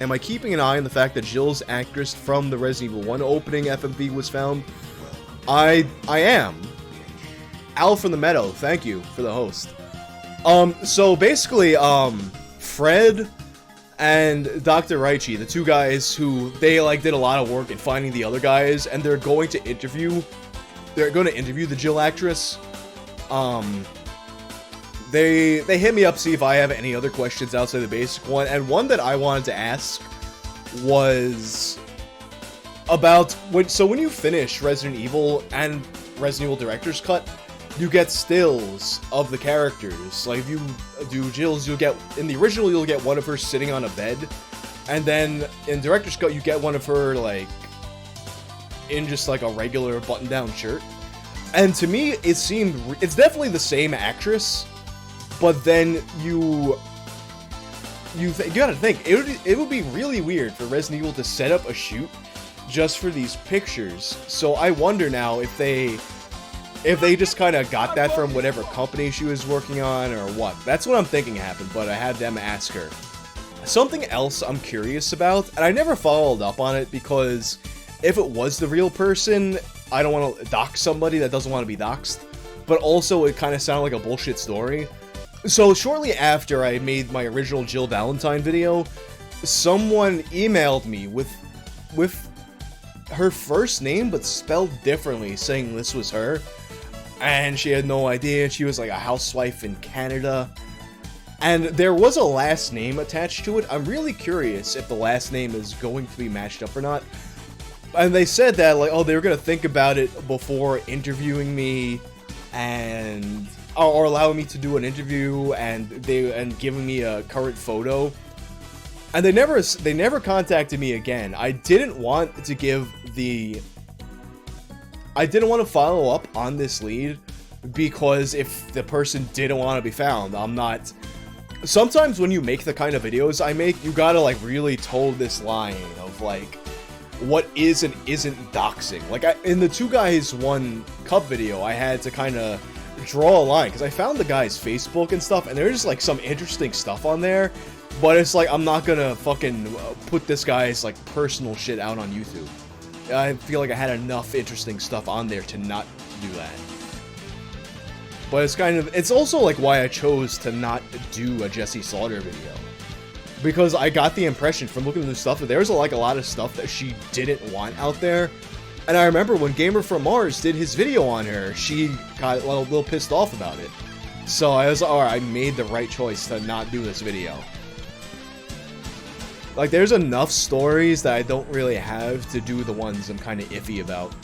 Am I keeping an eye on the fact that Jill's actress from the Resident Evil 1 opening FMV was found? I am. Al from the Meadow, thank you for the host. So basically, Fred and Dr. Raichi, the two guys who, they, like, did a lot of work in finding the other guys, and they're going to interview the Jill actress. They hit me up, see if I have any other questions outside the basic one, and one that I wanted to ask was about, when you finish Resident Evil and Resident Evil Director's Cut, you get stills of the characters. Like, if you do Jill's, you'll get, in the original, you'll get one of her sitting on a bed, and then in Director's Cut, you get one of her, like, in just, like, a regular button-down shirt. And to me, it seemed, it's definitely the same actress, but then you gotta think, it would be really weird for Resident Evil to set up a shoot just for these pictures. So I wonder now if they just kind of got that from whatever company she was working on or what. That's what I'm thinking happened, but I had them ask her. Something else I'm curious about, and I never followed up on it because if it was the real person, I don't want to dox somebody that doesn't want to be doxed, but also it kind of sounded like a bullshit story. So shortly after I made my original Jill Valentine video, someone emailed me with her first name but spelled differently, saying this was her. And she had no idea. She was like a housewife in Canada. And there was a last name attached to it. I'm really curious if the last name is going to be matched up or not. And they said that, like, oh, they were going to think about it before interviewing me and or allowing me to do an interview and giving me a current photo. And they never contacted me again. I didn't want to follow up on this lead because if the person didn't want to be found, sometimes when you make the kind of videos I make, you gotta, like, really toe this line of, like, what is and isn't doxing. Like, in the Two Guys One Cup video, I had to kind of draw a line because I found the guy's Facebook and stuff, and there's just, like, some interesting stuff on there, but it's like, I'm not gonna fucking put this guy's, like, personal shit out on YouTube. I feel like I had enough interesting stuff on there to not do that. But it's also, like, why I chose to not do a Jesse Slaughter video. Because I got the impression from looking at the stuff that there's, like, a lot of stuff that she didn't want out there. And I remember when Gamer from Mars did his video on her, she got a little pissed off about it. So I was like, alright, I made the right choice to not do this video. Like, there's enough stories that I don't really have to do the ones I'm kind of iffy about.